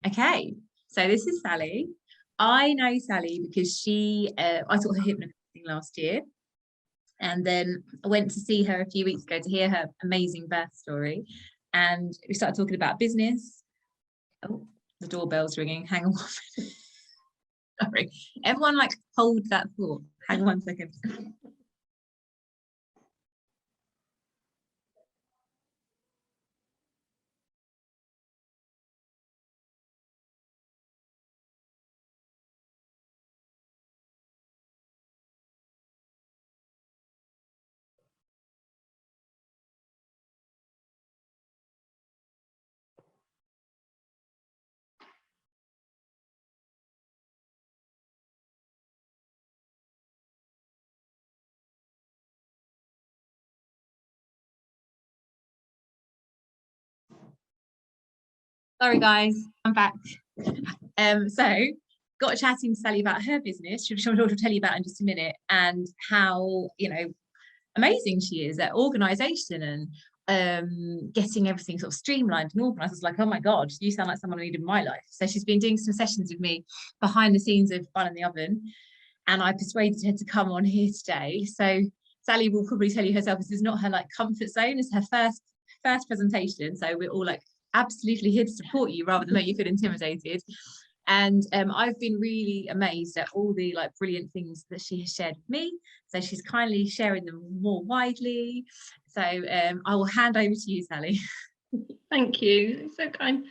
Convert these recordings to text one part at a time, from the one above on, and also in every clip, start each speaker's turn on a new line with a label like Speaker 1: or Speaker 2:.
Speaker 1: Okay, so this is Sally. I know Sally because I taught her hypnobirthing last year. And then I went to see her a few weeks ago to hear her amazing birth story. And we started talking about business. Oh, the doorbell's ringing. Hang on. Sorry. Everyone hold that thought. Hang on 1 second. Sorry guys, I'm back. So got chatting to Sally about her business, which she'll tell you about in just a minute, and how amazing she is at organisation and getting everything sort of streamlined and organised. I was like, oh my God, you sound like someone I need in my life. So she's been doing some sessions with me behind the scenes of Bun in the Oven, and I persuaded her to come on here today. So Sally will probably tell you herself, this is not her comfort zone. It's her first presentation. So we're all absolutely here to support you rather than make you feel intimidated. And I've been really amazed at all the brilliant things that she has shared with me. So she's kindly sharing them more widely. So I will hand over to you, Sally.
Speaker 2: Thank you. So kind.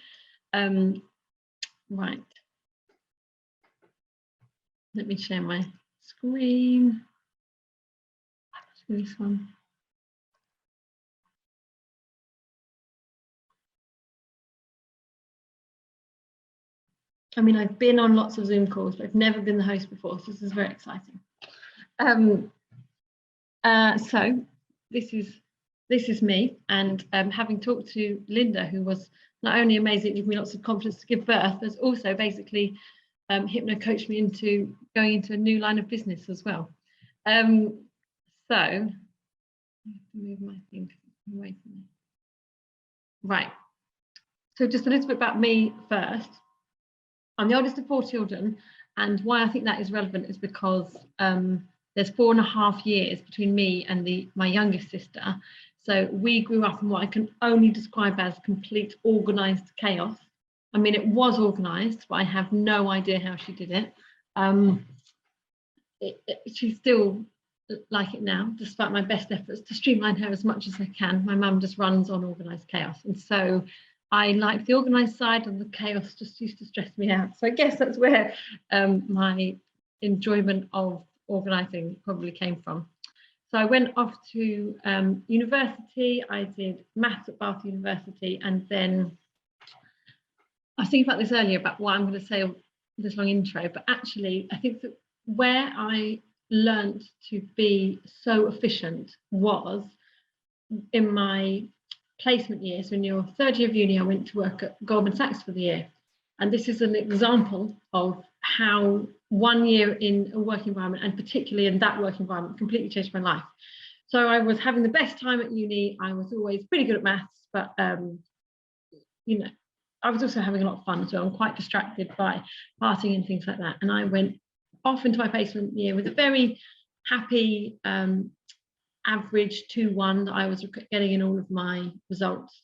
Speaker 2: Right. Let me share my screen. This one. I mean, I've been on lots of Zoom calls, but I've never been the host before, so this is very exciting. So this is me, and having talked to Linda, who was not only amazing, gave me lots of confidence to give birth, but also basically hypno coached me into going into a new line of business as well. So I have to move my thing away from me. Right. So just a little bit about me first. I'm the oldest of 4 children, and why I think that is relevant is because there's 4.5 years between me and my youngest sister. So we grew up in what I can only describe as complete organised chaos. I mean, it was organised, but I have no idea how she did it. She's still like it now, despite my best efforts to streamline her as much as I can. My mum just runs on organised chaos. And so I like the organised side, and the chaos just used to stress me out. So I guess that's where my enjoyment of organising probably came from. So I went off to university. I did maths at Bath University, and then I was thinking about this earlier about what I'm going to say on this long intro, but actually I think that where I learned to be so efficient was in my placement year. So in your 3rd year of uni, I went to work at Goldman Sachs for the year. And this is an example of how 1 year in a work environment, and particularly in that work environment, completely changed my life. So I was having the best time at uni. I was always pretty good at maths, but I was also having a lot of fun as well. I'm quite distracted by partying and things like that. And I went off into my placement year with a very happy average 2-1 that I was getting in all of my results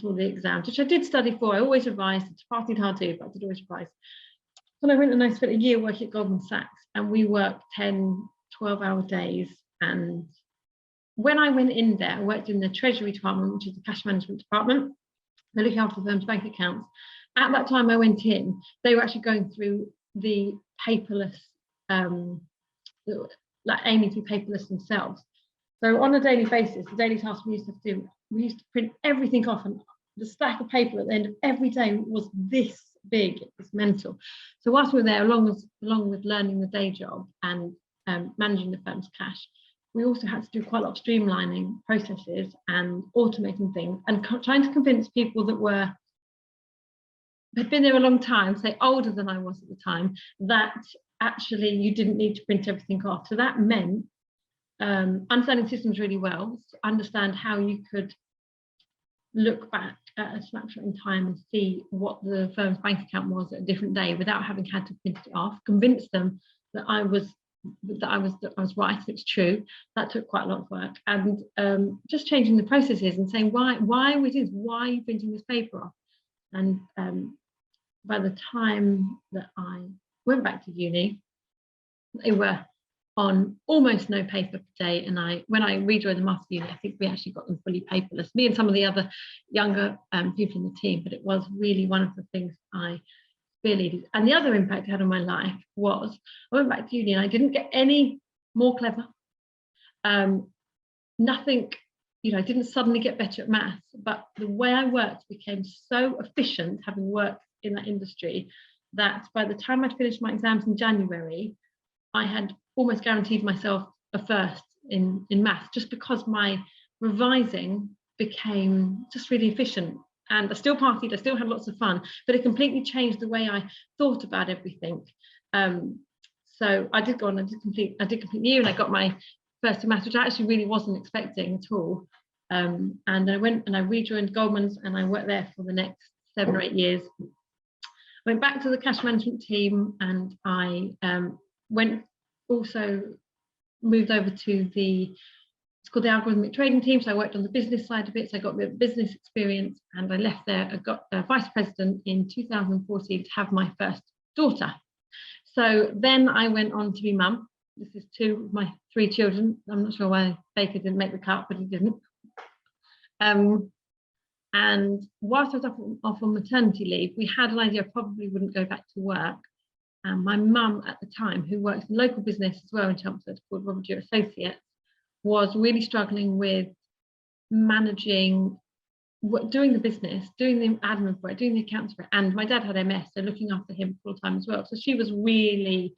Speaker 2: for the exams, which I did study for. I always revised. It's partied hard too, but I did always revise. So I went and I spent a year working at Goldman Sachs, and we worked 10, 12-hour days. And when I went in there, I worked in the Treasury department, which is the cash management department. They're looking after the firm's bank accounts. At that time I went in, they were actually going through the paperless, aiming to be paperless themselves. So on a daily basis, the daily task we used to do, we used to print everything off, and the stack of paper at the end of every day was this big. It was mental. So whilst we were there, along with learning the day job and managing the firm's cash, we also had to do quite a lot of streamlining processes and automating things, and trying to convince people that had been there a long time, say older than I was at the time, that actually you didn't need to print everything off. So that meant understanding systems really well, understand how you could look back at a snapshot in time and see what the firm's bank account was at a different day without having had to print it off, convince them that I was right, it's true. That took quite a lot of work, and just changing the processes and saying why are we doing this? Why are you printing this paper off? And by the time that I went back to uni, they were on almost no paper per day, and when I rejoined them after uni, I think we actually got them fully paperless, me and some of the other younger people in the team. But it was really one of the things I spearheaded. And the other impact it had on my life was I went back to uni and I didn't get any more clever. Nothing, I didn't suddenly get better at maths, but the way I worked became so efficient, having worked in that industry, that by the time I'd finished my exams in January, I had almost guaranteed myself a first in maths, just because my revising became just really efficient. And I still partied, I still had lots of fun, but it completely changed the way I thought about everything. So I did go on, I did complete the year, and I got my first in maths, which I actually really wasn't expecting at all. And I went and I rejoined Goldman's, and I worked there for the next 7 or 8 years. Went back to the cash management team, and I moved over to it's called the algorithmic trading team. So I worked on the business side of it. So I got a bit of business experience, and I left there. I got vice president in 2014 to have my first daughter. So then I went on to be mum. This is 2 of my 3 children. I'm not sure why Baker didn't make the cut, but he didn't. And whilst I was off on maternity leave, we had an idea I probably wouldn't go back to work. And my mum at the time, who works in local business as well in Chelmsford called Robert Dew Associates, was really struggling with managing, doing the business, doing the admin for it, doing the accounts for it. And my dad had MS, so looking after him full time as well. So she was really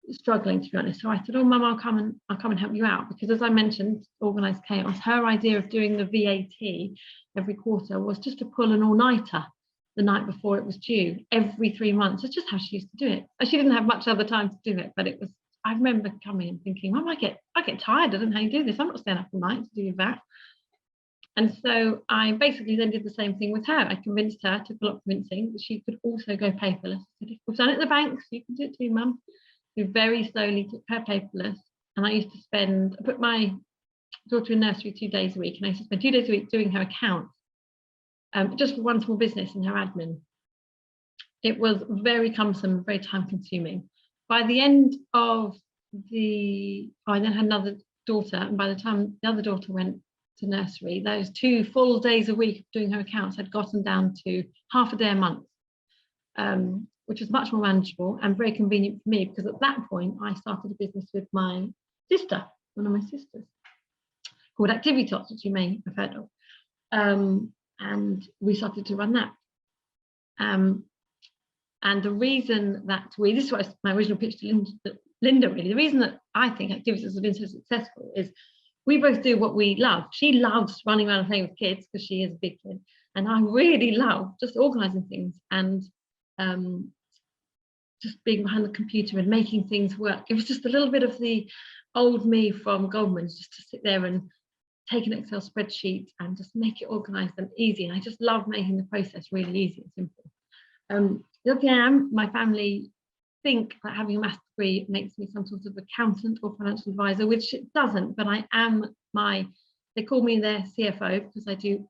Speaker 2: struggling, to be honest. So I said, "Oh, Mum, I'll come and help you out," because, as I mentioned, organised chaos. Her idea of doing the VAT every quarter was just to pull an all-nighter the night before it was due every 3 months. It's just how she used to do it. She didn't have much other time to do it, but it was. I remember coming and thinking, "Mum, I get tired. I don't know how you do this. I'm not staying up all night to do that." And so I basically then did the same thing with her. I convinced her, took a lot of convincing, that she could also go paperless. I said, "If we've done it at the banks, you can do it too, Mum." We very slowly took her paperless. And I used to put my daughter in nursery 2 days a week, and I used to spend 2 days a week doing her accounts, just for one small business and her admin. It was very cumbersome, very time consuming. By the end of I then had another daughter, and by the time the other daughter went to nursery, those 2 full days a week of doing her accounts had gotten down to half a day a month, which was much more manageable and very convenient for me, because at that point I started a business with my sister, one of my sisters, called Activitots, which you may have heard of, and we started to run that. And the reason that this was my original pitch to Linda, really, the reason that I think Activitots has been so successful is we both do what we love. She loves running around and playing with kids because she is a big kid, and I really love just organising things and just being behind the computer and making things work. It was just a little bit of the old me from Goldman's, just to sit there and take an Excel spreadsheet and just make it organised and easy. And I just love making the process really easy and simple. The other thing my family think that having a maths degree makes me some sort of accountant or financial advisor, which it doesn't, but I am they call me their CFO because I do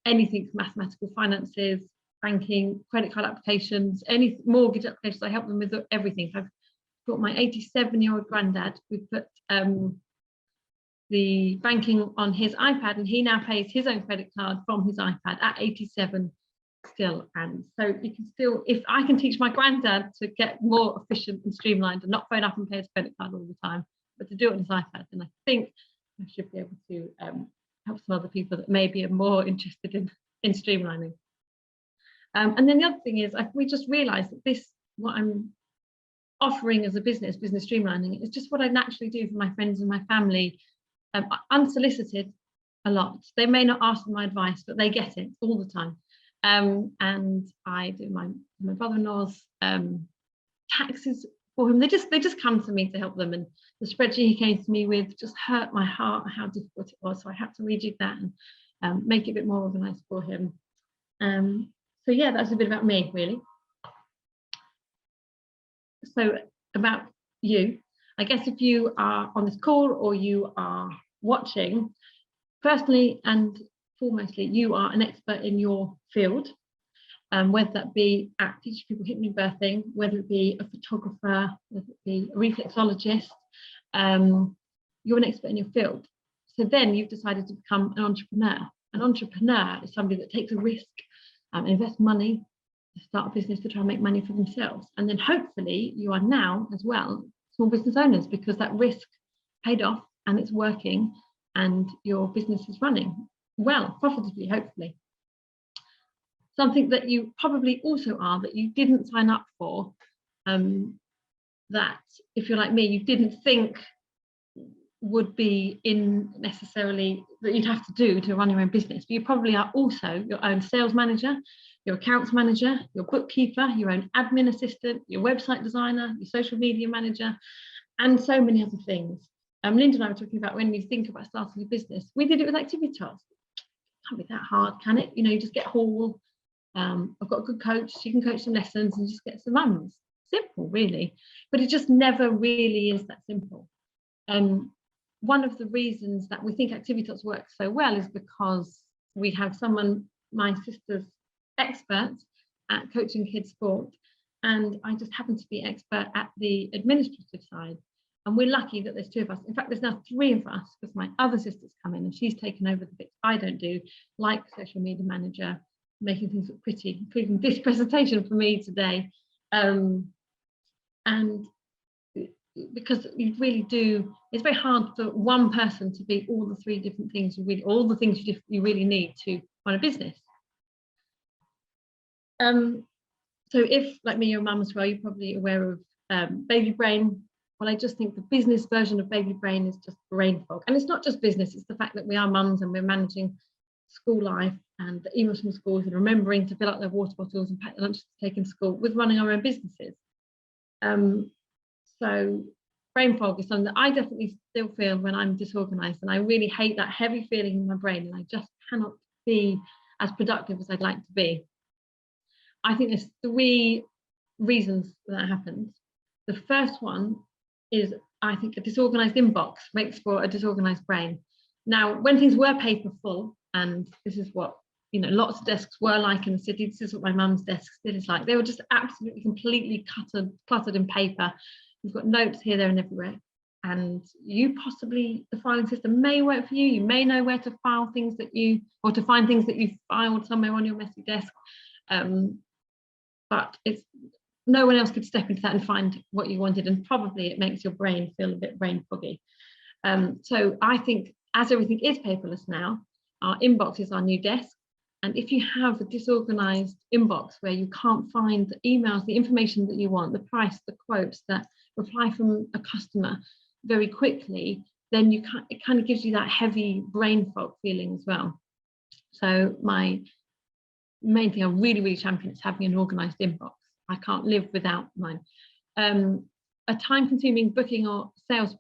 Speaker 2: anything mathematical, finances, banking, credit card applications, any mortgage applications. I help them with everything. I've got my 87-year-old granddad. We put the banking on his iPad, and he now pays his own credit card from his iPad at 87 still. And so you can still, if I can teach my granddad to get more efficient and streamlined and not phone up and pay his credit card all the time, but to do it on his iPad, then I think I should be able to help some other people that maybe are more interested in streamlining. And then the other thing is, we just realised that what I'm offering as a business streamlining, is just what I naturally do for my friends and my family, unsolicited a lot. They may not ask for my advice, but they get it all the time. And I do my brother-in-law's taxes for him. They just come to me to help them, and the spreadsheet he came to me with just hurt my heart how difficult it was. So I had to rejig that and make it a bit more organised for him. So yeah, that's a bit about me, really. So about you, I guess if you are on this call or you are watching, firstly and foremostly, you are an expert in your field, whether that be at teaching people hypnobirthing, whether it be a photographer, whether it be a reflexologist, you're an expert in your field. So then you've decided to become an entrepreneur. An entrepreneur is somebody that takes a risk, invests money to start a business to try and make money for themselves. And then hopefully you are now as well small business owners, because that risk paid off and it's working and your business is running well, profitably, hopefully. Something that you probably also are that you didn't sign up for, that if you're like me, you didn't think would be in necessarily that you'd have to do to run your own business. But you probably are also your own sales manager, your accounts manager, your bookkeeper, your own admin assistant, your website designer, your social media manager, and so many other things. Linda and I were talking about when you think about starting a business, we did it with Activitas. Can't be that hard, can it? You know, you just get Hall. I've got a good coach, she can coach some lessons and just get some mums. Simple, really. But it just never really is that simple. One of the reasons that we think Activitas works so well is because we have someone, my sister's expert at coaching kids sport, and I just happen to be expert at the administrative side. And we're lucky that there's two of us. In fact, there's now three of us, because my other sister's come in and she's taken over the bits I don't do, like social media manager, making things look pretty, including this presentation for me today. And because you really do, it's very hard for one person to be all the three different things, all the things you really need to run a business. So if, like me, you're a mum as well, you're probably aware of baby brain. Well, I just think the business version of baby brain is just brain fog. And it's not just business, it's the fact that we are mums and we're managing school life and the emails from schools and remembering to fill up their water bottles and pack their lunches to take in school with running our own businesses. So brain fog is something that I definitely still feel when I'm disorganized, and I really hate that heavy feeling in my brain, and I just cannot be as productive as I'd like to be. I think there's three reasons that happens. The first one is, I think, a disorganized inbox makes for a disorganized brain. Now, when things were paper full, and this is what, you know, lots of desks were like in the city, this is what my mum's desk still is like. They were just absolutely completely cluttered in paper. You've got notes here, there and everywhere. And you possibly, the filing system may work for you. You may know where to file things that you, or to find things that you've filed somewhere on your messy desk. But it's, no one else could step into that and find what you wanted. And probably it makes your brain feel a bit brain foggy. So I think as everything is paperless now, our inbox is our new desk. And if you have a disorganized inbox where you can't find the emails, the information that you want, the price, the quotes, that reply from a customer very quickly, then you can't, it kind of gives you that heavy brain fog feeling as well. So my main thing I really, really champion is having an organized inbox. I can't live without mine. A time-consuming booking or sales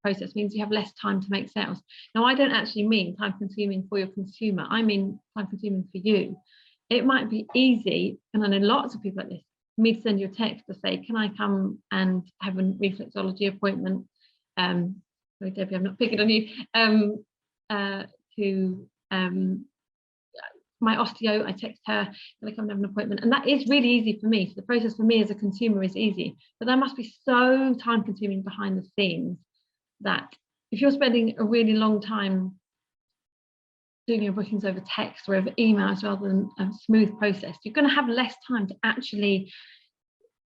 Speaker 2: process means you have less time to make sales. Now, I don't actually mean time-consuming for your consumer. I mean time-consuming for you. It might be easy, and I know lots of people like this, for me to send you a text to say, can I come and have a reflexology appointment? Sorry, Debbie, I'm not picking on you. My osteo, I text her, can I come and have an appointment? And that is really easy for me. So the process for me as a consumer is easy, but that must be so time consuming behind the scenes that if you're spending a really long time doing your bookings over text or over emails rather than a smooth process, you're going to have less time to actually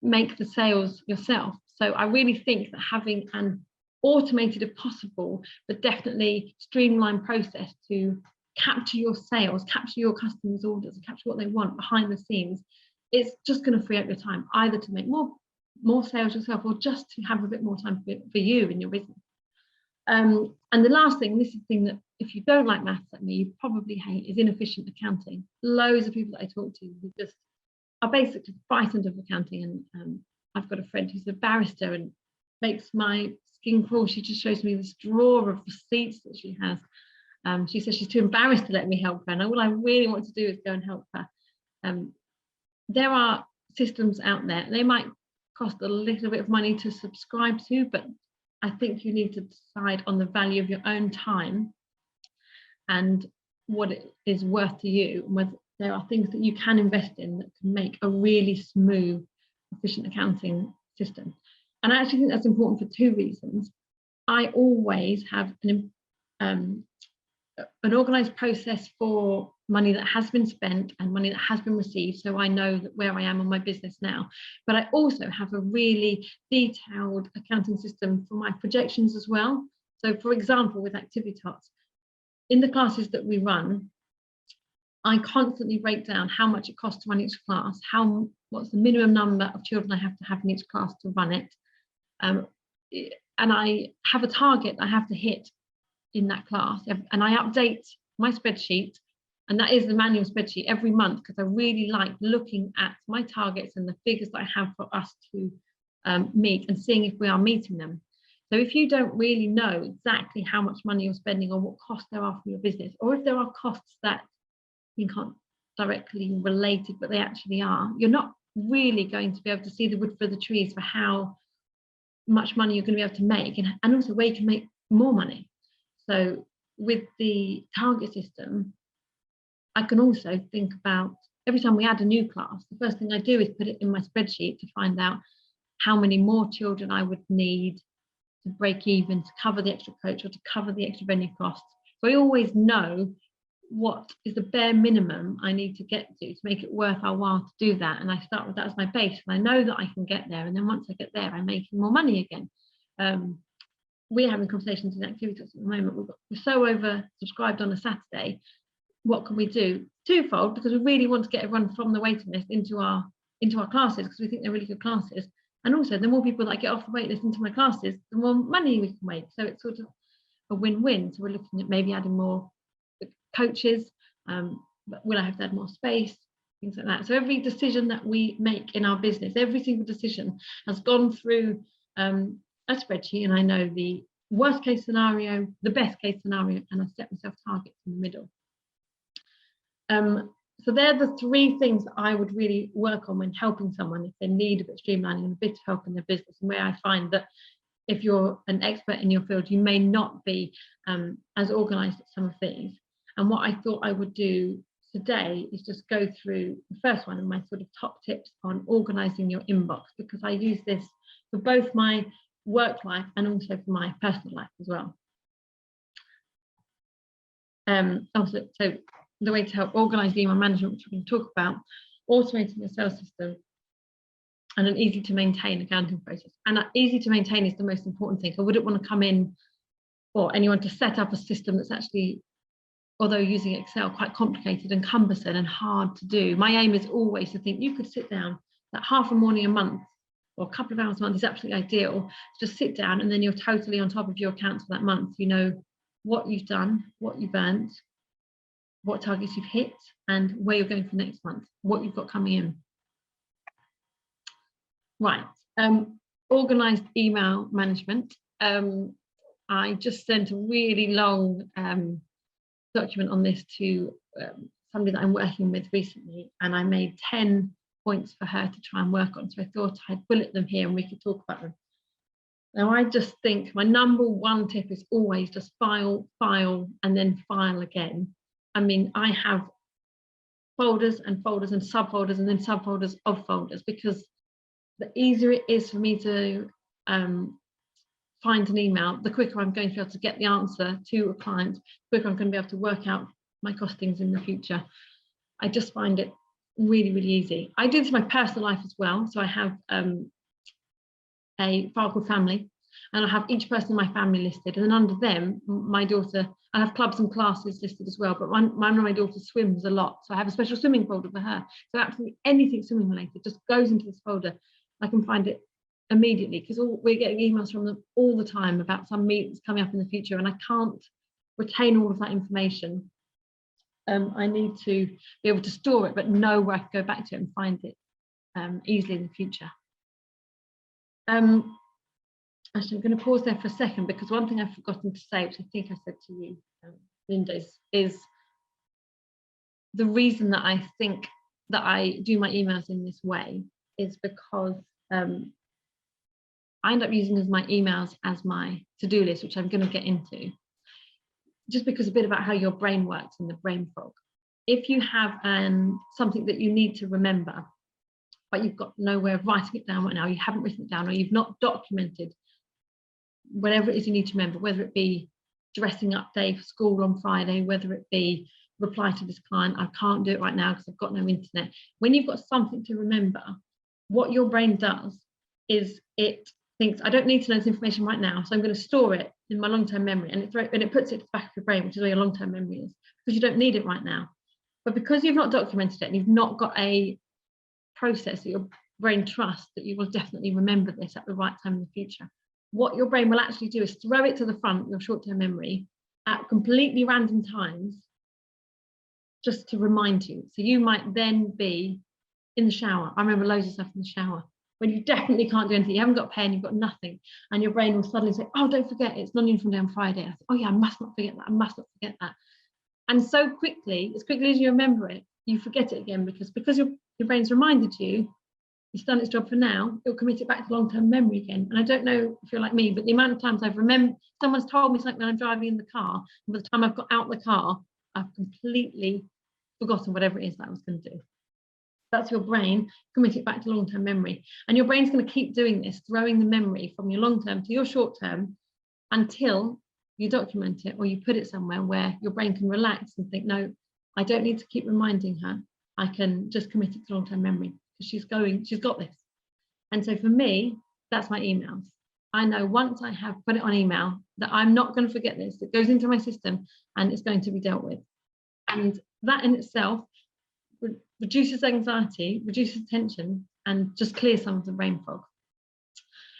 Speaker 2: make the sales yourself. So I really think that having an automated if possible, but definitely streamlined process to capture your sales, capture your customers' orders, and capture what they want behind the scenes, it's just going to free up your time either to make more sales yourself or just to have a bit more time for you and your business. And the last thing, this is the thing that if you don't like maths like me, you probably hate, is inefficient accounting. Loads of people that I talk to who just are basically frightened of accounting, and I've got a friend who's a barrister and makes my skin crawl. She just shows me this drawer of receipts that she has. She says she's too embarrassed to let me help her, and all I really want to do is go and help her. There are systems out there. They might cost a little bit of money to subscribe to, but I think you need to decide on the value of your own time and what it is worth to you, and whether there are things that you can invest in that can make a really smooth, efficient accounting system. And I actually think that's important for two reasons. I always have an organized process for money that has been spent and money that has been received, so I know that where I am on my business now. But I also have a really detailed accounting system for my projections as well. So for example, with Activitas, in the classes that we run, I constantly break down how much it costs to run each class, what's the minimum number of children I have to have in each class to run it, and I have a target I have to hit in that class, and I update my spreadsheet, and that is the manual spreadsheet, every month, because I really like looking at my targets and the figures that I have for us to meet and seeing if we are meeting them. So if you don't really know exactly how much money you're spending or what costs there are for your business, or if there are costs that you can't directly relate it, but they actually are, you're not really going to be able to see the wood for the trees for how much money you're going to be able to make, and also where you can make more money. So with the target system, I can also think about every time we add a new class, the first thing I do is put it in my spreadsheet to find out how many more children I would need to break even, to cover the extra coach or to cover the extra venue costs. So I always know what is the bare minimum I need to get to make it worth our while to do that. And I start with that as my base, and I know that I can get there. And then once I get there, I'm making more money again. We're having conversations in Activitas at the moment. We're so oversubscribed on a Saturday. What can we do? Twofold, because we really want to get everyone from the waiting list into our classes, because we think they're really good classes. And also, the more people that get off the wait list into my classes, the more money we can make. So it's sort of a win-win. So we're looking at maybe adding more coaches, but will I have to add more space? Things like that. So every decision that we make in our business, every single decision has gone through a spreadsheet, and I know the worst case scenario, the best case scenario, and I set myself targets in the middle. So they're the three things that I would really work on when helping someone if they need a bit of streamlining and a bit of help in their business, and where I find that if you're an expert in your field, you may not be as organized as some of these. And what I thought I would do today is just go through the first one of my sort of top tips on organizing your inbox, because I use this for both my work life and also for my personal life as well. Also, so the way to help organize email management, which we're going to talk about, automating your sales system, and an easy to maintain accounting process. And easy to maintain is the most important thing. I wouldn't want to come in, or anyone to set up a system that's actually, although using Excel, quite complicated and cumbersome and hard to do. My aim is always to think you could sit down, that half a morning a month or a couple of hours a month is absolutely ideal. Just sit down, and then you're totally on top of your accounts for that month. You know what you've done, what you've earned, what targets you've hit, and where you're going for next month, what you've got coming in. Right, organized email management. I just sent a really long document on this to somebody that I'm working with recently, and I made 10 points for her to try and work on. So I thought I'd bullet them here and we could talk about them. Now, I just think my number one tip is always just file, and then file again. I mean, I have folders and folders and subfolders and then subfolders of folders, because the easier it is for me to find an email, the quicker I'm going to be able to get the answer to a client, the quicker I'm going to be able to work out my costings in the future. I just find it really, really easy. I do this in my personal life as well. So I have a file called family, and I have each person in my family listed, and then under them, my daughter, I have clubs and classes listed as well, but my daughter swims a lot, so I have a special swimming folder for her. So absolutely anything swimming related just goes into this folder. I can find it immediately, because we're getting emails from them all the time about some meetings coming up in the future, and I can't retain all of that information. I need to be able to store it, but know where I can go back to it and find it easily in the future. Actually, I'm going to pause there for a second, because one thing I've forgotten to say, which I think I said to you, Linda, is the reason that I think that I do my emails in this way is because I end up using my emails as my to-do list, which I'm going to get into, just because a bit about how your brain works and the brain fog. If you have something that you need to remember, but you've got no way of writing it down right now, you haven't written it down, or you've not documented whatever it is you need to remember, whether it be dressing up day for school on Friday, whether it be reply to this client, I can't do it right now because I've got no internet. When you've got something to remember, what your brain does is it thinks, I don't need to know this information right now, so I'm going to store it in my long-term memory, and it puts it to the back of your brain, which is where your long-term memory is, because you don't need it right now. But because you've not documented it and you've not got a process that your brain trusts that you will definitely remember this at the right time in the future, what your brain will actually do is throw it to the front, your short-term memory, at completely random times, just to remind you. So you might then be in the shower. I remember loads of stuff in the shower when you definitely can't do anything. You haven't got a pen, you've got nothing, and your brain will suddenly say, oh, don't forget, it's non-uniform day on Friday. I think, oh yeah, I must not forget that, I must not forget that. And so quickly, as quickly as you remember it, you forget it again, because your brain's reminded you, it's done its job for now, it'll commit it back to long-term memory again. And I don't know if you're like me, but the amount of times I've remembered, someone's told me something when I'm driving in the car, and by the time I've got out the car, I've completely forgotten whatever it is that I was going to do. That's your brain commit it back to long-term memory. And your brain's going to keep doing this, throwing the memory from your long-term to your short-term, until you document it or you put it somewhere where your brain can relax and think, no, I don't need to keep reminding her. I can just commit it to long-term memory, because she's got this. And so for me, that's my emails. I know once I have put it on email that I'm not going to forget this. It goes into my system and it's going to be dealt with. And that in itself reduces anxiety, reduces tension, and just clears some of the brain fog.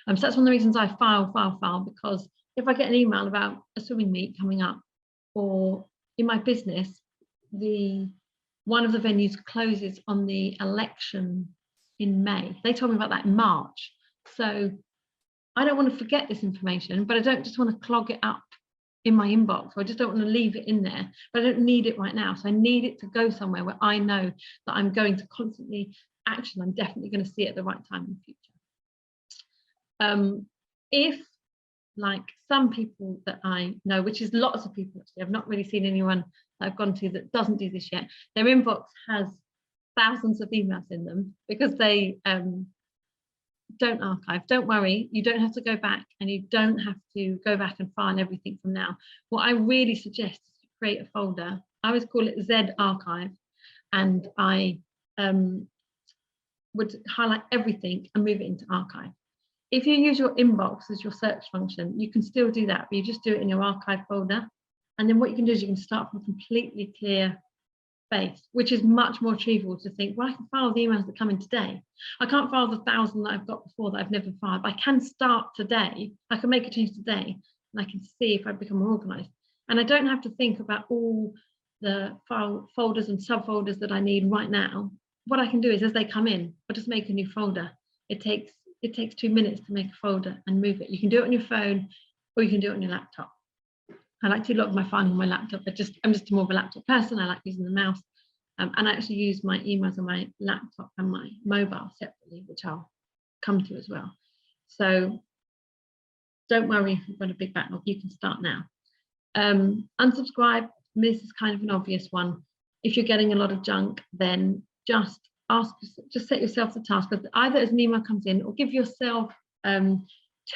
Speaker 2: So that's one of the reasons I file, because if I get an email about a swimming meet coming up, or in my business, one of the venues closes on the election in May. They told me about that in March. So I don't want to forget this information, but I don't just want to clog it up in my inbox. I just don't want to leave it in there, but I don't need it right now. So I need it to go somewhere where I know that I'm going to constantly action. I'm definitely going to see it at the right time in the future. If, like some people that I know, which is lots of people actually, I've not really seen anyone that I've gone to that doesn't do this yet, their inbox has thousands of emails in them because they don't archive. Don't worry, you don't have to go back, and you don't have to go back and find everything from now. What I really suggest is to create a folder. I always call it Z Archive, and I would highlight everything and move it into archive. If you use your inbox as your search function, you can still do that, but you just do it in your archive folder. And then what you can do is you can start from a completely clear base, which is much more achievable to think, well, I can file the emails that come in today. I can't file the 1,000 that I've got before that I've never filed, but I can start today. I can make a change today, and I can see if I become more organized. And I don't have to think about all the file folders and subfolders that I need right now. What I can do is, as they come in, I'll just make a new folder. It takes 2 minutes to make a folder and move it. You can do it on your phone, or you can do it on your laptop. I like to log my file on my laptop. I'm just more of a laptop person. I like using the mouse, and I actually use my emails on my laptop and my mobile separately, which I'll come to as well. So don't worry if you've got a big backlog. You can start now. Unsubscribe. This is kind of an obvious one. If you're getting a lot of junk, then just set yourself the task of either as an email comes in, or give yourself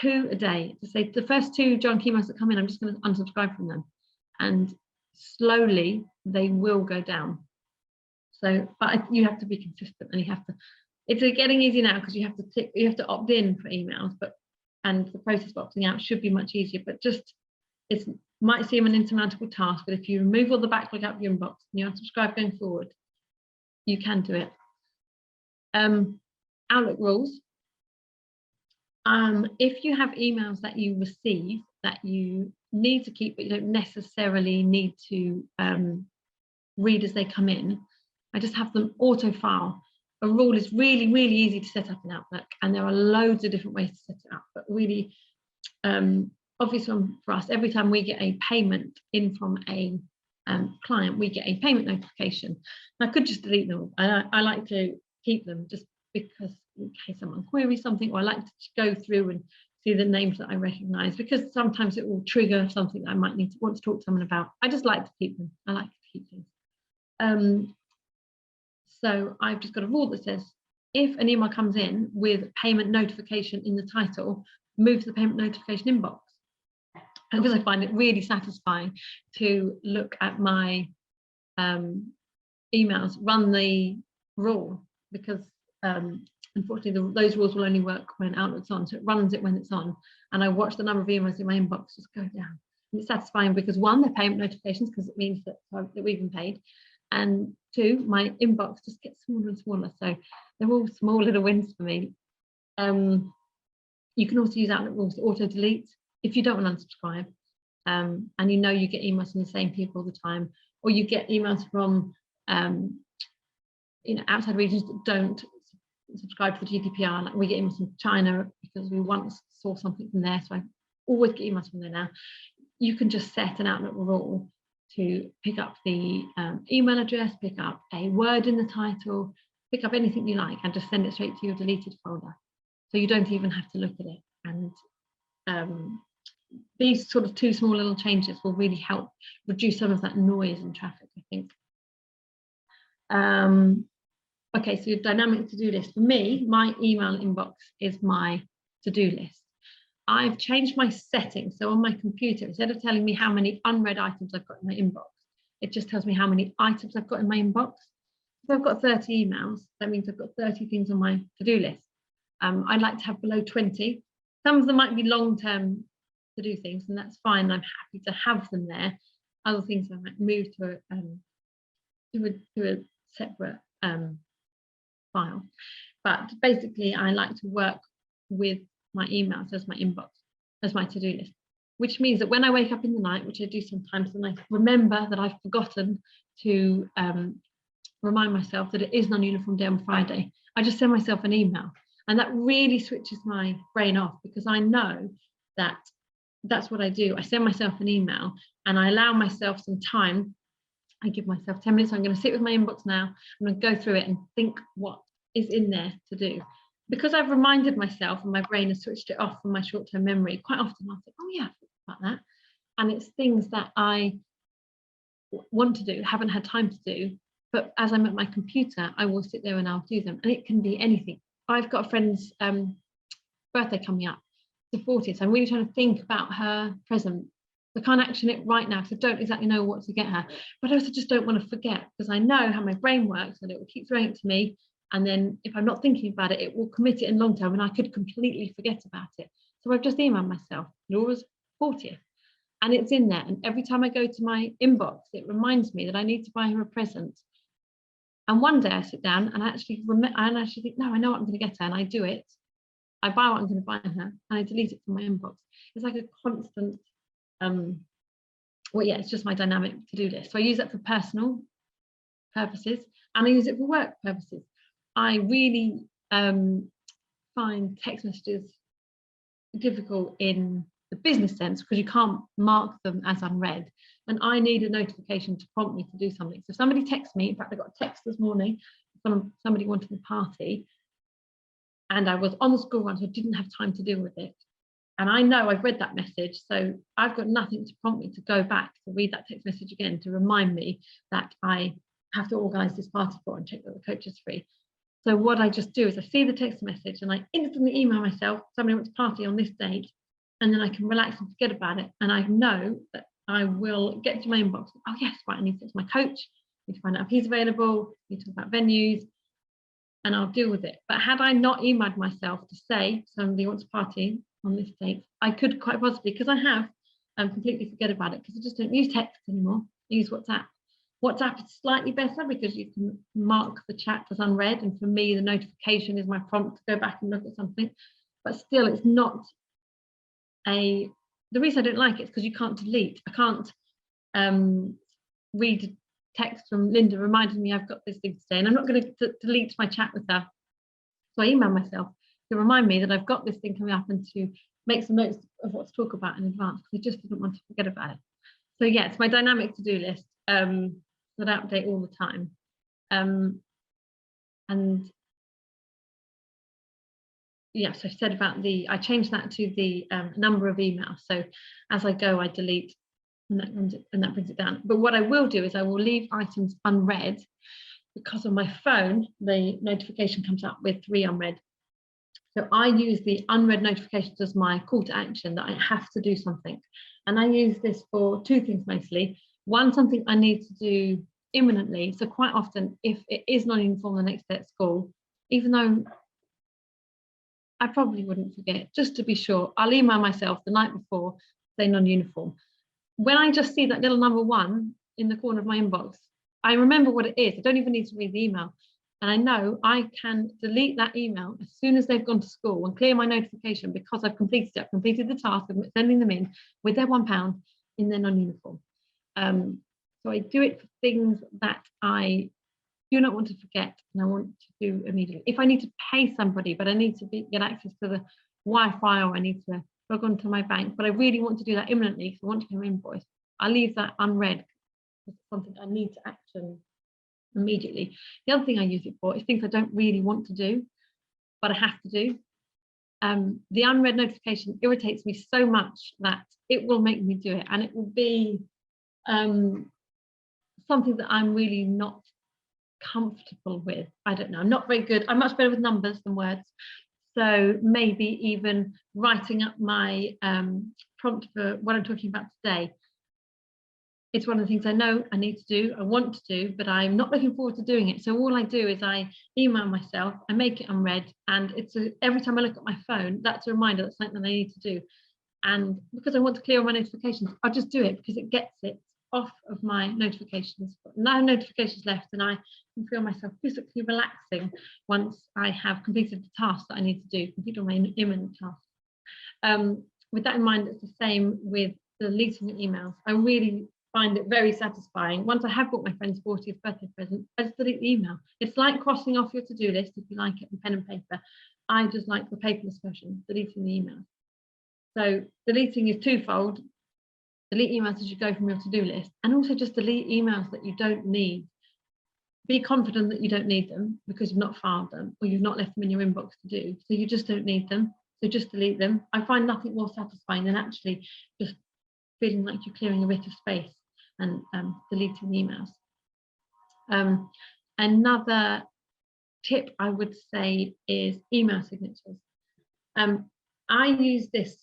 Speaker 2: 2 a day to say the first 2 junk emails that come in, I'm just going to unsubscribe from them, and slowly they will go down. So, but you have to be consistent, and you have to. It's getting easy now because you have to opt in for emails, and the process of opting out should be much easier. But it might seem an insurmountable task, but if you remove all the backlog out of your inbox and you unsubscribe going forward, you can do it. Outlook rules. If you have emails that you receive that you need to keep, but you don't necessarily need to read as they come in, I just have them auto file. A rule is really, really easy to set up in Outlook, and there are loads of different ways to set it up, but really obvious one for us. Every time we get a payment in from a client, we get a payment notification. And I could just delete them. I like to keep them just because in case someone queries something, or I like to go through and see the names that I recognize, because sometimes it will trigger something that I might want to talk to someone about. I just like to keep them. I like to keep things. So I've just got a rule that says, if an email comes in with payment notification in the title, move to the payment notification inbox. And because I find it really satisfying to look at my emails, run the rule, because unfortunately those rules will only work when Outlook's on, so it runs it when it's on, and I watch the number of emails in my inbox just go down. And it's satisfying because, one, they're payment notifications, because it means that we've been paid, and two, my inbox just gets smaller and smaller. So they're all small little wins for me. You can also use Outlook rules to auto delete if you don't want to unsubscribe, and you know you get emails from the same people all the time, or you get emails from outside regions that don't subscribe to the GDPR. Like we get emails from China because we once saw something from there, so I always get emails from there now. You can just set an Outlook rule to pick up the email address, pick up a word in the title, pick up anything you like, and just send it straight to your deleted folder. So you don't even have to look at it. And these sort of two small little changes will really help reduce some of that noise and traffic, I think. Okay, so your dynamic to-do list. For me, my email inbox is my to-do list. I've changed my settings. So on my computer, instead of telling me how many unread items I've got in my inbox, it just tells me how many items I've got in my inbox. If I've got 30 emails, that means I've got 30 things on my to-do list. I'd like to have below 20. Some of them might be long-term to-do things, and that's fine. I'm happy to have them there. Other things I might move to a separate file. But basically, I like to work with my emails as my inbox, as my to-do list, which means that when I wake up in the night, which I do sometimes, and I remember that I've forgotten to remind myself that it is non-uniform day on Friday, I just send myself an email. And that really switches my brain off, because I know that that's what I do. I send myself an email and I allow myself some time. I give myself 10 minutes. I'm going to sit with my inbox now. I'm going to go through it and think what is in there to do. Because I've reminded myself and my brain has switched it off from my short-term memory, quite often I'll think, oh yeah, about that. And it's things that I want to do, haven't had time to do. But as I'm at my computer, I will sit there and I'll do them. And it can be anything. I've got a friend's birthday coming up, the 40th. I'm really trying to think about her present. I can't action it right now because I don't exactly know what to get her. But I also just don't want to forget, because I know how my brain works and it will keep throwing it to me. And then if I'm not thinking about it, it will commit it in long term and I could completely forget about it. So I've just emailed myself, Laura's 40th. And it's in there. And every time I go to my inbox, it reminds me that I need to buy her a present. And one day I sit down and I actually think, no, I know what I'm going to get her, and I do it. I buy what I'm going to buy her and I delete it from my inbox. It's like a constant, it's just my dynamic to-do list. So I use that for personal purposes and I use it for work purposes. I really find text messages difficult in the business sense because you can't mark them as unread. And I need a notification to prompt me to do something. So if somebody texts me, in fact, I got a text this morning from somebody wanting a party, and I was on the school run, so I didn't have time to deal with it. And I know I've read that message, so I've got nothing to prompt me to go back to read that text message again to remind me that I have to organise this party for and check that the coach is free. So what I just do is I see the text message and I instantly email myself, somebody wants a party on this date, and then I can relax and forget about it. And I know that I will get to my inbox. Oh yes, right, I need to talk to my coach, I need to find out if he's available, I need to talk about venues, and I'll deal with it. But had I not emailed myself to say somebody wants a party on this date, I could quite possibly, because I have, completely forget about it, because I just don't use text anymore. I use WhatsApp. WhatsApp is slightly better because you can mark the chat as unread, and for me the notification is my prompt to go back and look at something. But still, it's not the reason I don't like it is because you can't delete. I can't read text from Linda reminding me I've got this thing today, and I'm not going to delete my chat with her. So I email myself to remind me that I've got this thing coming up and to make some notes of what to talk about in advance because I just didn't want to forget about it. So yeah, it's my dynamic to-do list that I update all the time. And yes, I've said about I changed that to the number of emails. So as I go, I delete, and that brings it down. But what I will do is I will leave items unread, because on my phone, the notification comes up with 3 unread. So I use the unread notifications as my call to action that I have to do something. And I use this for 2 things mostly. One, something I need to do imminently. So quite often, if it is non-uniform the next day at school, even though I probably wouldn't forget, just to be sure, I'll email myself the night before, say non-uniform. When I just see that little number 1 in the corner of my inbox, I remember what it is. I don't even need to read the email. And I know I can delete that email as soon as they've gone to school and clear my notification because I've completed it. I've completed the task of sending them in with their £1 in their non-uniform. So I do it for things that I do not want to forget and I want to do immediately. If I need to pay somebody, but I need to get access to the Wi-Fi, or I need to log on to my bank, but I really want to do that imminently because I want to get an invoice, I'll leave that unread. It's something I need to action immediately. The other thing I use it for is things I don't really want to do, but I have to do. The unread notification irritates me so much that it will make me do it, and it will be something that I'm really not comfortable with. I don't know, I'm not very good. I'm much better with numbers than words. So maybe even writing up my prompt for what I'm talking about today. It's one of the things I know I need to do, I want to do, but I'm not looking forward to doing it. So all I do is I email myself, I make it unread, and every time I look at my phone, that's a reminder that's something that I need to do. And because I want to clear all my notifications, I'll just do it because it gets it off of my notifications. No notifications left, and I can feel myself physically relaxing once I have completed the task that I need to do, complete all my imminent tasks. With that in mind, it's the same with deleting emails. I really find it very satisfying. Once I have bought my friend's 40th birthday present, I just delete the email. It's like crossing off your to-do list, if you like it, in pen and paper. I just like the paperless version, deleting the email. So deleting is twofold. Delete emails as you go from your to-do list, and also just delete emails that you don't need. Be confident that you don't need them because you've not filed them or you've not left them in your inbox to do. So you just don't need them. So just delete them. I find nothing more satisfying than actually just feeling like you're clearing a bit of space and deleting emails. Another tip I would say is email signatures. I use this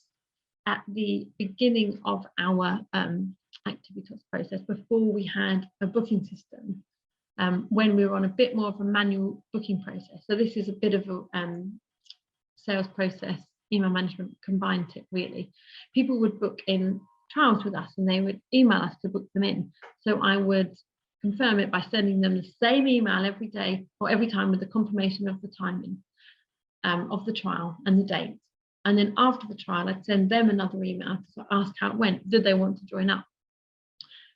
Speaker 2: at the beginning of our Activitas process, before we had a booking system, when we were on a bit more of a manual booking process. So this is a bit of a sales process, email management combined tip, really. People would book in trials with us and they would email us to book them in. So I would confirm it by sending them the same email every day or every time with the confirmation of the timing of the trial and the date. And then after the trial, I'd send them another email to ask how it went. Did they want to join up?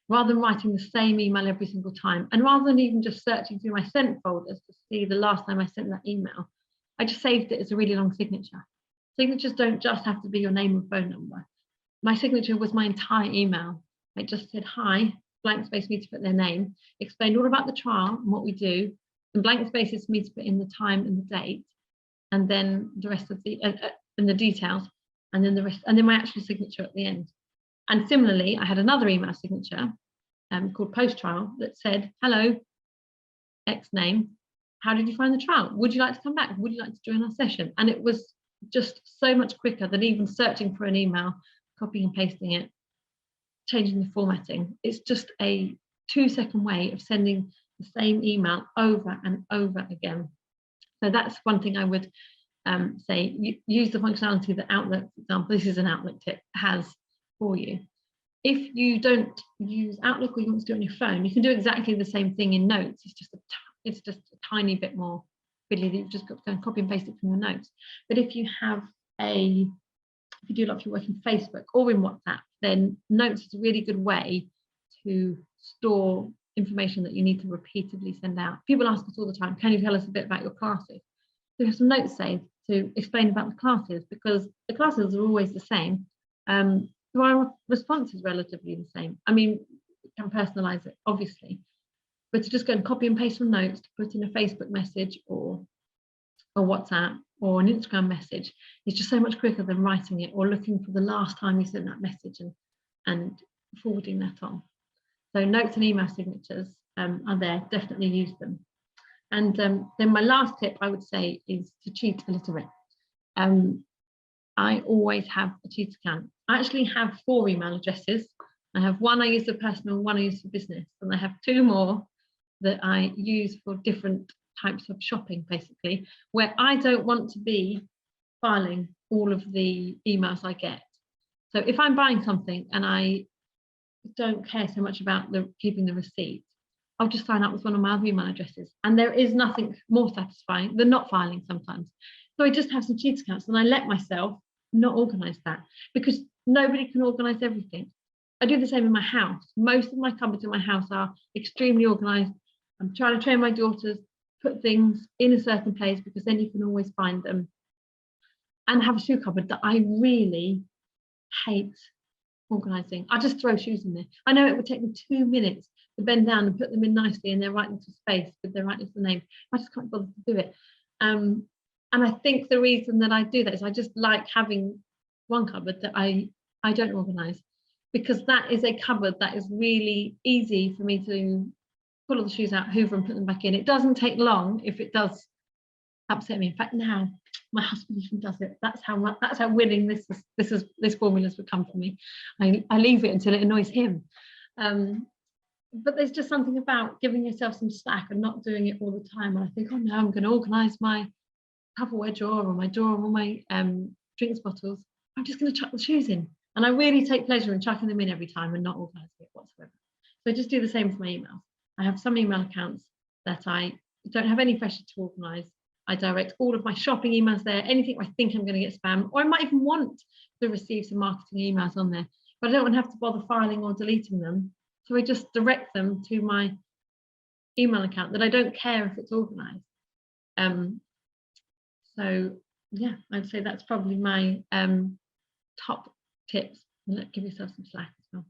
Speaker 2: Rather than writing the same email every single time, and rather than even just searching through my sent folders to see the last time I sent that email, I just saved it as a really long signature. Signatures don't just have to be your name and phone number. My signature was my entire email. It just said, hi, blank space for me to put their name, explained all about the trial and what we do, and blank spaces for me to put in the time and the date, and then the rest of the and the details, and then the rest, and then my actual signature at the end. And similarly, I had another email signature called post-trial that said, hello, X name, how did you find the trial? Would you like to come back? Would you like to join our session? And it was just so much quicker than even searching for an email, copying and pasting it, changing the formatting. It's just a 2-second way of sending the same email over and over again. So that's one thing I would say, use the functionality that Outlook, for example, this is an Outlook tip, has for you. If you don't use Outlook or you want to do it on your phone, you can do exactly the same thing in Notes. It's just a tiny bit more fiddly that you've just got to go and copy and paste it from your notes. But if you do a lot of your work in Facebook or in WhatsApp, then Notes is a really good way to store information that you need to repeatedly send out. People ask us all the time, can you tell us a bit about your classes? So we have some notes saved. to explain about the classes, because the classes are always the same. So our response is relatively the same. I mean, we can personalize it, obviously, but to just go and copy and paste some notes to put in a Facebook message or WhatsApp or an Instagram message is just so much quicker than writing it or looking for the last time you sent that message and forwarding that on. So notes and email signatures are there, definitely use them. And then my last tip I would say is to cheat a little bit. I always have a cheat account. I actually have 4 email addresses. I have one I use for personal, one I use for business, and I have 2 more that I use for different types of shopping, basically, where I don't want to be filing all of the emails I get. So if I'm buying something and I don't care so much about keeping the receipt, I'll just sign up with one of my other email addresses. And there is nothing more satisfying than not filing sometimes. So I just have some cheat accounts and I let myself not organize that, because nobody can organize everything. I do the same in my house. Most of my cupboards in my house are extremely organized. I'm trying to train my daughters, put things in a certain place, because then you can always find them. And have a shoe cupboard that I really hate organizing. I just throw shoes in there. I know it would take me 2 minutes to bend down and put them in nicely in their right little space with their right little name. I just can't bother to do it. And I think the reason that I do that is I just like having one cupboard that I don't organize, because that is a cupboard that is really easy for me to pull all the shoes out, hoover and put them back in. It doesn't take long if it does upset me. In fact, now my husband even does it. That's how winning this formula's become for me. I leave it until it annoys him. But there's just something about giving yourself some slack and not doing it all the time. And I think, oh no, I'm going to organise my Tupperware drawer or my drawer of all my drinks bottles. I'm just going to chuck the shoes in. And I really take pleasure in chucking them in every time and not organising it whatsoever. So I just do the same for my emails. I have some email accounts that I don't have any pressure to organise. I direct all of my shopping emails there, anything I think I'm going to get spam, or I might even want to receive some marketing emails on there, but I don't want to have to bother filing or deleting them. So I just direct them to my email account that I don't care if it's organised. So yeah, I'd say that's probably my top tips. Give yourself some slack as well.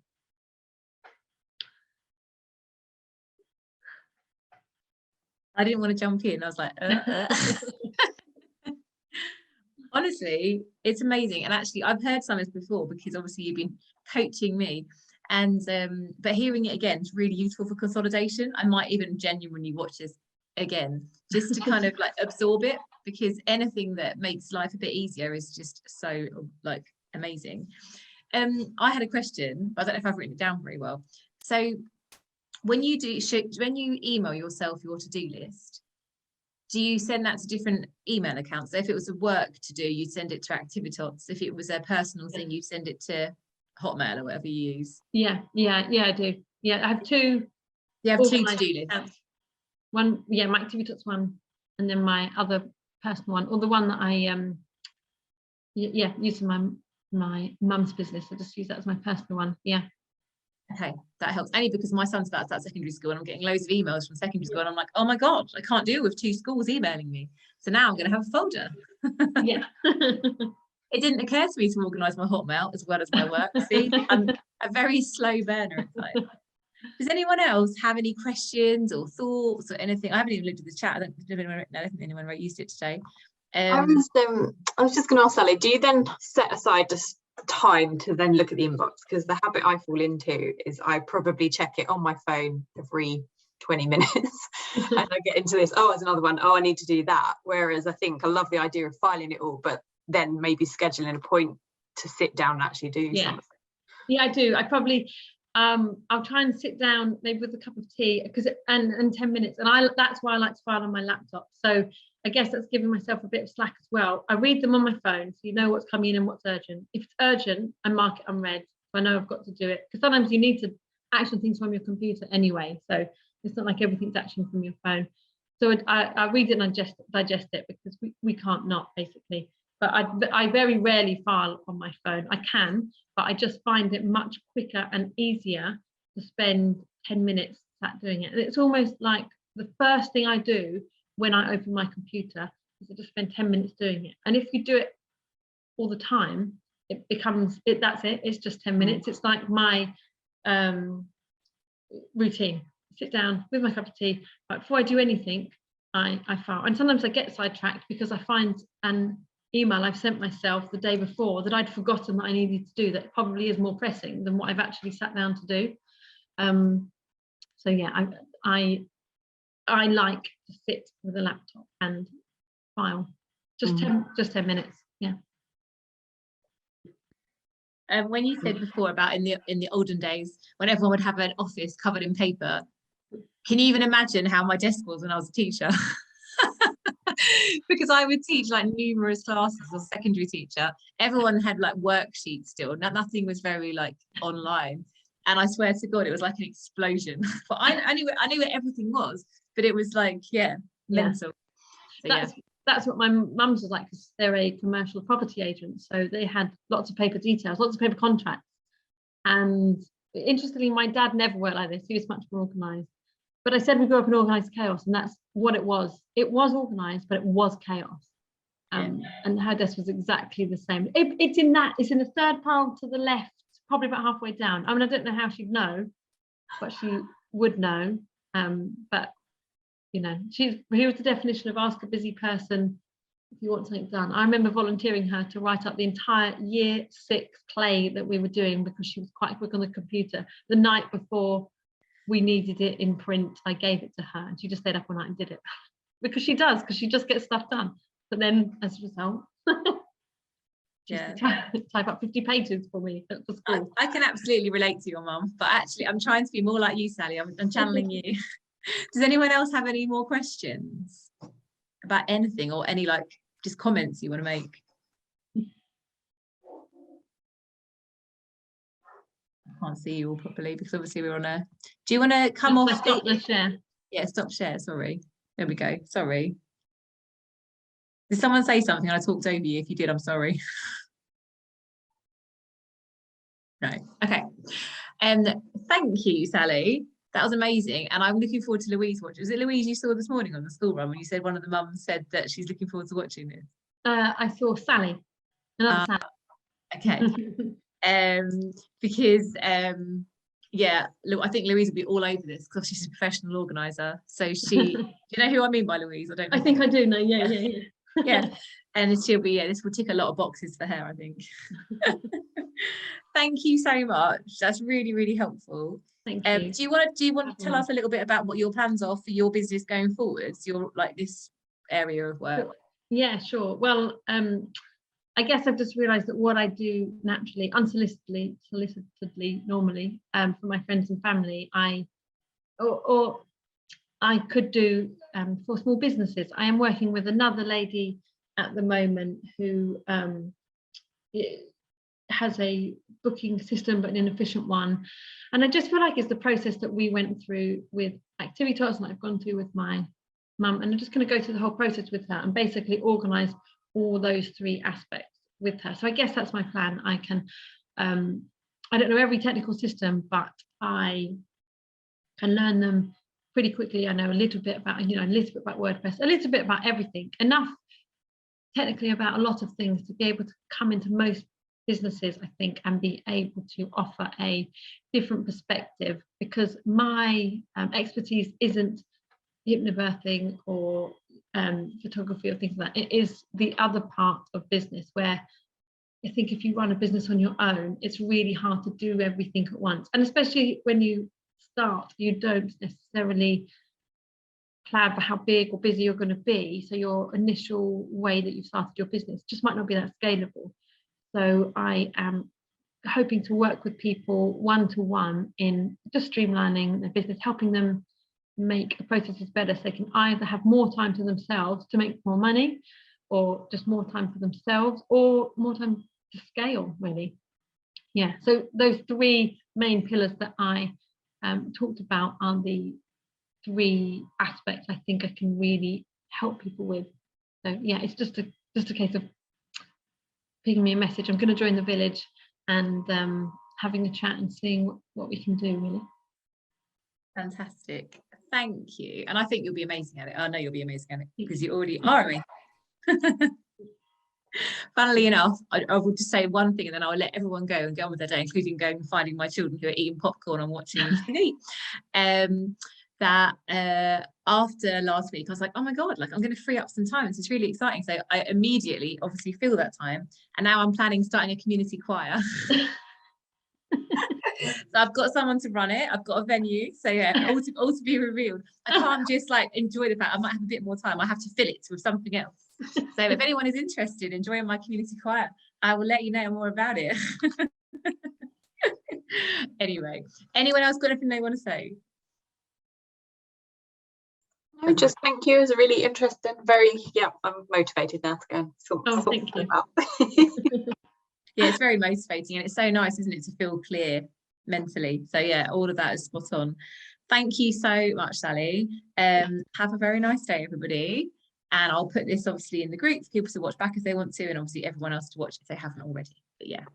Speaker 1: I didn't want to jump in. I was like, Honestly, it's amazing. And actually, I've heard some of this before, because obviously you've been coaching me. And but hearing it again is really useful for consolidation. I might even genuinely watch this again just to kind of like absorb it, because anything that makes life a bit easier is just so like amazing. I had a question, but I don't know if I've written it down very well. So when you email yourself your to-do list, do you send that to different email accounts? So if it was a work to do, you'd send it to Activitots. If it was a personal thing, you send it to Hotmail or whatever you use.
Speaker 2: Yeah, I do. Yeah, I have 2.
Speaker 1: You have 2 to-do lists.
Speaker 2: One, yeah, my Activitots one, and then my other personal one, or the one that I use in my mum's business. I just use that as my personal one. Yeah.
Speaker 1: Okay, that helps. Only because my son's about to start secondary school and I'm getting loads of emails from secondary school, and I'm like, oh my God, I can't deal with 2 schools emailing me. So now I'm going to have a folder.
Speaker 2: Yeah.
Speaker 1: It didn't occur to me to organise my Hotmail as well as my work. See, I'm a very slow burner at times. Does anyone else have any questions or thoughts or anything? I haven't even looked at the chat. I don't think anyone used it today.
Speaker 3: I was just going to ask Sally, do you then set aside just time to then look at the inbox? Because the habit I fall into is I probably check it on my phone every 20 minutes and I get into this, oh, there's another one, oh, I need to do that. Whereas I think I love the idea of filing it all, but then maybe scheduling a point to sit down and actually do something.
Speaker 2: Yeah, I do. I probably I'll try and sit down maybe with a cup of tea, because and 10 minutes, and that's why I like to file on my laptop. So I guess that's giving myself a bit of slack as well. I read them on my phone, so you know what's coming in and what's urgent. If it's urgent, I mark it unread, so I know I've got to do it, because sometimes you need to action things from your computer anyway, so it's not like everything's action from your phone. So I read it and digest it, because we can't not, basically. But I very rarely file on my phone. I can, but I just find it much quicker and easier to spend 10 minutes sat doing it. And it's almost like the first thing I do when I open my computer is to just spend 10 minutes doing it. And if you do it all the time, it becomes that's it, it's just 10 minutes. It's like my routine. Sit down with my cup of tea, but before I do anything, I file. And sometimes I get sidetracked because I find an email I've sent myself the day before that I'd forgotten that I needed to do, that probably is more pressing than what I've actually sat down to do. So yeah, I like to sit with a laptop and file. Just 10 minutes. Yeah.
Speaker 1: When you said before about in the olden days when everyone would have an office covered in paper, can you even imagine how my desk was when I was a teacher? Because I would teach like numerous classes as a secondary teacher. Everyone had like worksheets still. Nothing was very like online. And I swear to God, it was like an explosion. But I knew where everything was, but it was like, mental. So,
Speaker 2: that's what my mum's was like, because they're a commercial property agent. So they had lots of paper details, lots of paper contracts. And interestingly, my dad never worked like this. He was much more organised. But I said we grew up in organised chaos, and that's what it was. It was organised, but it was chaos. And her desk was exactly the same. It's in the third pile to the left, probably about halfway down. I mean, I don't know how she'd know, but she would know. But you know, here was the definition of ask a busy person if you want something done. I remember volunteering her to write up the entire year 6 play that we were doing, because she was quite quick on the computer. The night before we needed it in print, I gave it to her, and she just stayed up all night and did it. Because she just gets stuff done. But then as a result, type up 50 pages for me for school.
Speaker 1: I can absolutely relate to your mum, but actually I'm trying to be more like you, Sally. I'm channeling you. Does anyone else have any more questions about anything, or any like just comments you want to make? I can't see you all properly because obviously we're on a. Do you want to come off?
Speaker 2: Stop the share.
Speaker 1: Yeah, stop share. Sorry. There we go. Sorry. Did someone say something? I talked over you. If you did, I'm sorry. No. Okay. Thank you, Sally. That was amazing. And I'm looking forward to Louise watching. Was it Louise you saw this morning on the school run when you said one of the mums said that she's looking forward to watching this?
Speaker 2: I saw Sally. Another Sally.
Speaker 1: Okay. Because look, I think Louise will be all over this because she's a professional organizer. So she, do you know who I mean by Louise?
Speaker 2: I think I do know. Yeah.
Speaker 1: And she'll be, this will tick a lot of boxes for her, I think. Thank you so much. That's really, really helpful.
Speaker 2: Thank you.
Speaker 1: Do you want to tell us a little bit about what your plans are for your business going forwards? Your like this area of work.
Speaker 2: Yeah, sure. Well, I guess I've just realised that what I do naturally, unsolicitedly, normally, for my friends and family, I could do for small businesses. I am working with another lady at the moment who has a booking system, but an inefficient one. And I just feel like it's the process that we went through with Activitas and I've gone through with my mum. And I'm just going to go through the whole process with her and basically organise all those 3 aspects with her. So I guess that's my plan. I can, I don't know every technical system, but I can learn them pretty quickly. I know a little bit about, a little bit about WordPress, a little bit about everything, enough technically about a lot of things to be able to come into most businesses, I think, and be able to offer a different perspective, because my expertise isn't hypnobirthing or photography or things like that. It is the other part of business where I think if you run a business on your own, it's really hard to do everything at once. And especially when you start, you don't necessarily plan for how big or busy you're going to be. So your initial way that you started your business just might not be that scalable. So I am hoping to work with people one-to-one in just streamlining their business, helping them make the processes better so they can either have more time to themselves to make more money, or just more time for themselves, or more time to scale, really. Yeah, so those 3 main pillars that I talked about are the 3 aspects I think I can really help people with. So yeah, it's just a case of pinging me a message. I'm going to join the village and having a chat and seeing what we can do, really.
Speaker 1: Fantastic. Thank you. And I think you'll be amazing at it. I know you'll be amazing at it because you already are amazing. Funnily enough, I will just say one thing and then I'll let everyone go and get on with their day, including going and finding my children who are eating popcorn and watching TV. After last week, I was like, oh my God, like I'm going to free up some time. This is really exciting. So I immediately obviously feel that time. And now I'm planning starting a community choir. So I've got someone to run it. I've got a venue. So yeah, all to be revealed. I can't just like enjoy the fact I might have a bit more time. I have to fill it with something else. So if anyone is interested in joining my community choir, I will let you know more about it. Anyway, anyone else got anything they want to say?
Speaker 3: No, just thank you. It was a really interesting, I'm motivated now to go and sort
Speaker 2: Thank you.
Speaker 3: out.
Speaker 1: Yeah, it's very motivating and it's so nice, isn't it, to feel clear mentally. So yeah, all of that is spot on. Thank you so much, Sally. Have a very nice day, everybody. And I'll put this obviously in the group for people to watch back if they want to, and obviously everyone else to watch if they haven't already. But yeah,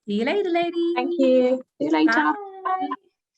Speaker 1: see you later, ladies.
Speaker 3: Thank you. See you later.
Speaker 1: Bye.